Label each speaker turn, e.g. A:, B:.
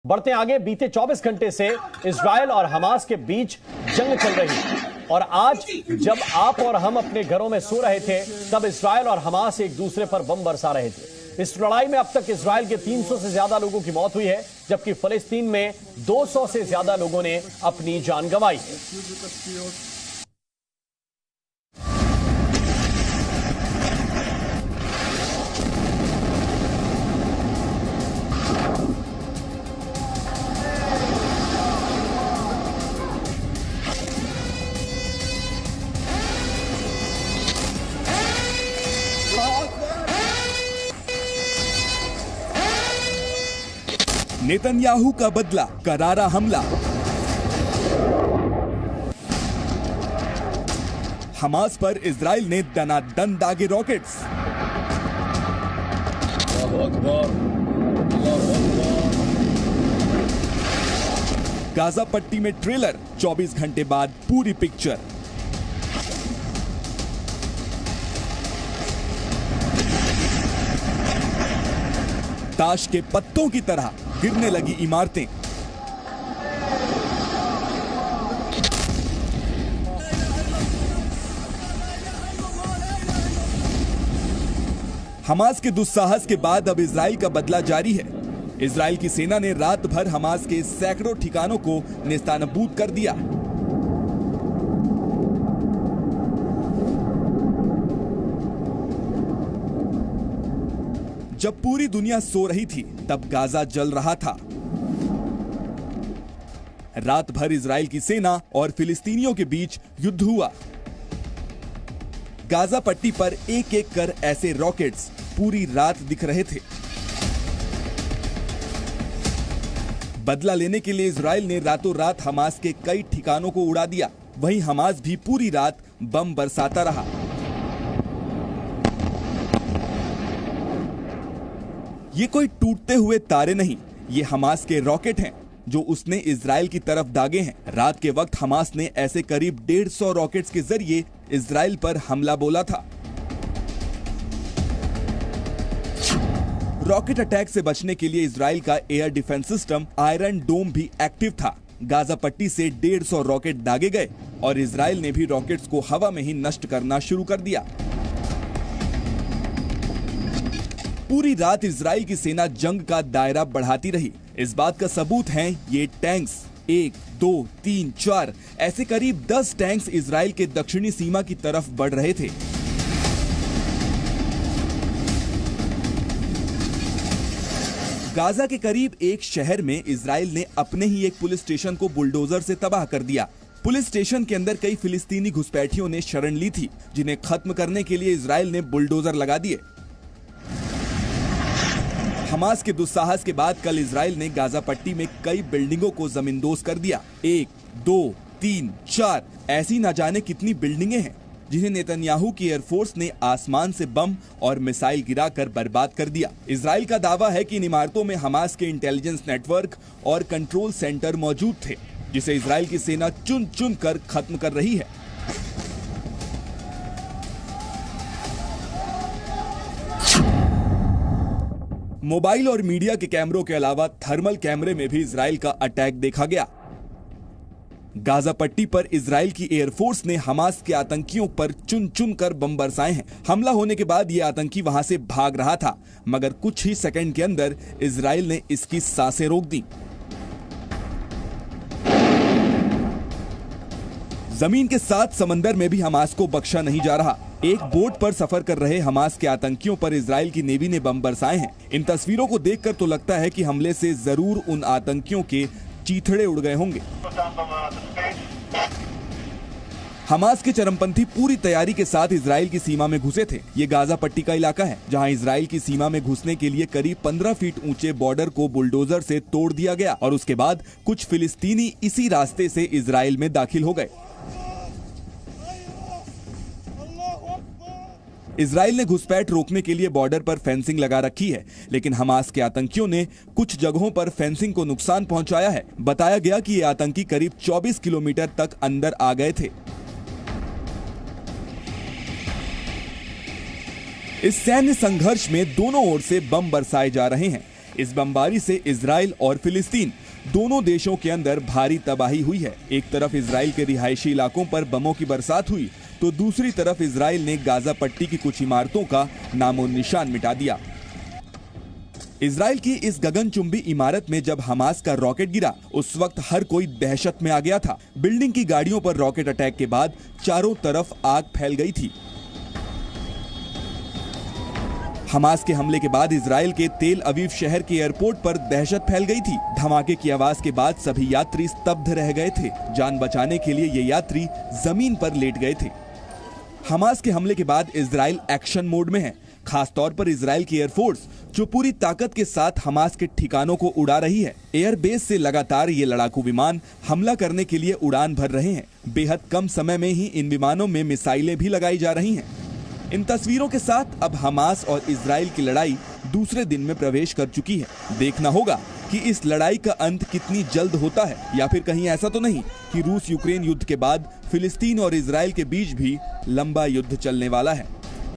A: बढ़ते आगे, बीते 24 घंटे से इजरायल और हमास के बीच जंग चल रही और आज जब आप और हम अपने घरों में सो रहे थे तब इजरायल और हमास एक दूसरे पर बम बरसा रहे थे। इस लड़ाई में अब तक इजरायल के 300 से ज्यादा लोगों की मौत हुई है, जबकि फलस्तीन में 200 से ज्यादा लोगों ने अपनी जान गंवाई।
B: नेतन्याहू का बदला, करारा हमला। हमास पर इजराइल ने दनादन दागे रॉकेट्स। गाजा पट्टी में ट्रेलर, 24 घंटे बाद पूरी पिक्चर। ताश के पत्तों की तरह गिरने लगी इमारतें। हमास के दुस्साहस के बाद अब इजराइल का बदला जारी है। इजराइल की सेना ने रात भर हमास के सैकड़ों ठिकानों को नेस्तानाबूद कर दिया। जब पूरी दुनिया सो रही थी तब गाजा जल रहा था। रात भर इजराइल की सेना और फिलिस्तीनियों के बीच युद्ध हुआ। गाजा पट्टी पर एक एक कर ऐसे रॉकेट्स पूरी रात दिख रहे थे। बदला लेने के लिए इजराइल ने रातों रात हमास के कई ठिकानों को उड़ा दिया। वहीं हमास भी पूरी रात बम बरसाता रहा। ये कोई टूटते हुए तारे नहीं, ये हमास के रॉकेट हैं जो उसने इजराइल की तरफ दागे हैं। रात के वक्त हमास ने ऐसे करीब 150 रॉकेट्स के जरिए इजराइल पर हमला बोला था। रॉकेट अटैक से बचने के लिए इजराइल का एयर डिफेंस सिस्टम आयरन डोम भी एक्टिव था। गाजा पट्टी से 150 रॉकेट दागे गए और इजराइल ने भी रॉकेट्स को हवा में ही नष्ट करना शुरू कर दिया। पूरी रात इजराइल की सेना जंग का दायरा बढ़ाती रही। इस बात का सबूत हैं ये टैंक्स। 1, 2, 3, 4 ऐसे करीब 10 टैंक्स इजराइल के दक्षिणी सीमा की तरफ बढ़ रहे थे। गाजा के करीब एक शहर में इजराइल ने अपने ही एक पुलिस स्टेशन को बुलडोजर से तबाह कर दिया। पुलिस स्टेशन के अंदर कई फिलिस्तीनी घुसपैठियों ने शरण ली थी, जिन्हें खत्म करने के लिए इजराइल ने बुलडोजर लगा दिए। हमास के दुस्साहस के बाद कल इजराइल ने गाजा पट्टी में कई बिल्डिंगों को जमींदोज कर दिया। 1, 2, 3, 4 ऐसी न जाने कितनी बिल्डिंगें हैं जिन्हें नेतन्याहू की एयरफोर्स ने आसमान से बम और मिसाइल गिराकर बर्बाद कर दिया। इजराइल का दावा है कि इन इमारतों में हमास के इंटेलिजेंस नेटवर्क और कंट्रोल सेंटर मौजूद थे, जिसे इजराइल की सेना चुन चुन कर खत्म कर रही है। मोबाइल और मीडिया के कैमरों के अलावा थर्मल कैमरे में भी इजराइल का अटैक देखा गया। गाजा पट्टी पर इजराइल की एयरफोर्स ने हमास के आतंकियों पर चुन चुन कर बम बरसाए हैं। हमला होने के बाद यह आतंकी वहां से भाग रहा था, मगर कुछ ही सेकंड के अंदर इजराइल ने इसकी सांसें रोक दी। जमीन के साथ समंदर में भी हमास को बख्शा नहीं जा रहा। एक बोट पर सफर कर रहे हमास के आतंकियों पर इजराइल की नेवी ने बम बरसाए हैं। इन तस्वीरों को देखकर तो लगता है कि हमले से जरूर उन आतंकियों के चीथड़े उड़ गए होंगे। हमास के चरमपंथी पूरी तैयारी के साथ इजराइल की सीमा में घुसे थे। ये गाजा पट्टी का इलाका है जहां इजराइल की सीमा में घुसने के लिए करीब 15 फीट ऊंचे बॉर्डर को बुलडोजर से तोड़ दिया गया और उसके बाद कुछ फिलिस्तीनी इसी रास्ते से इजराइल में दाखिल हो गए। इजराइल ने घुसपैठ रोकने के लिए बॉर्डर पर फेंसिंग लगा रखी है, लेकिन हमास के आतंकियों ने कुछ जगहों पर फेंसिंग को नुकसान पहुंचाया है। बताया गया कि ये आतंकी करीब 24 किलोमीटर तक अंदर आ गए थे। इस सैन्य संघर्ष में दोनों ओर से बम बरसाए जा रहे हैं। इस बमबारी से इजराइल और फिलिस्तीन दोनों देशों के अंदर भारी तबाही हुई है। एक तरफ इजराइल के रिहायशी इलाकों पर बमों की बरसात हुई तो दूसरी तरफ इजराइल ने गाजा पट्टी की कुछ इमारतों का नामो निशान मिटा दिया। इजराइल की इस गगनचुंबी इमारत में जब हमास का रॉकेट गिरा उस वक्त हर कोई दहशत में आ गया था। बिल्डिंग की गाड़ियों पर रॉकेट अटैक के बाद चारों तरफ आग फैल गई थी। हमास के हमले के बाद इजराइल के तेल अवीव शहर के एयरपोर्ट पर दहशत फैल गई थी। धमाके की आवाज के बाद सभी यात्री स्तब्ध रह गए थे। जान बचाने के लिए ये यात्री जमीन पर लेट गए थे। हमास के हमले के बाद इजराइल एक्शन मोड में है। खास तौर पर इजराइल की एयरफोर्स जो पूरी ताकत के साथ हमास के ठिकानों को उड़ा रही है। एयरबेस से लगातार ये लड़ाकू विमान हमला करने के लिए उड़ान भर रहे हैं। बेहद कम समय में ही इन विमानों में मिसाइलें भी लगाई जा रही हैं। इन तस्वीरों के साथ अब हमास और इजराइल की लड़ाई दूसरे दिन में प्रवेश कर चुकी है। देखना होगा कि इस लड़ाई का अंत कितनी जल्द होता है, या फिर कहीं ऐसा तो नहीं कि रूस यूक्रेन युद्ध के बाद फिलिस्तीन और इजराइल के बीच भी लंबा युद्ध चलने वाला है।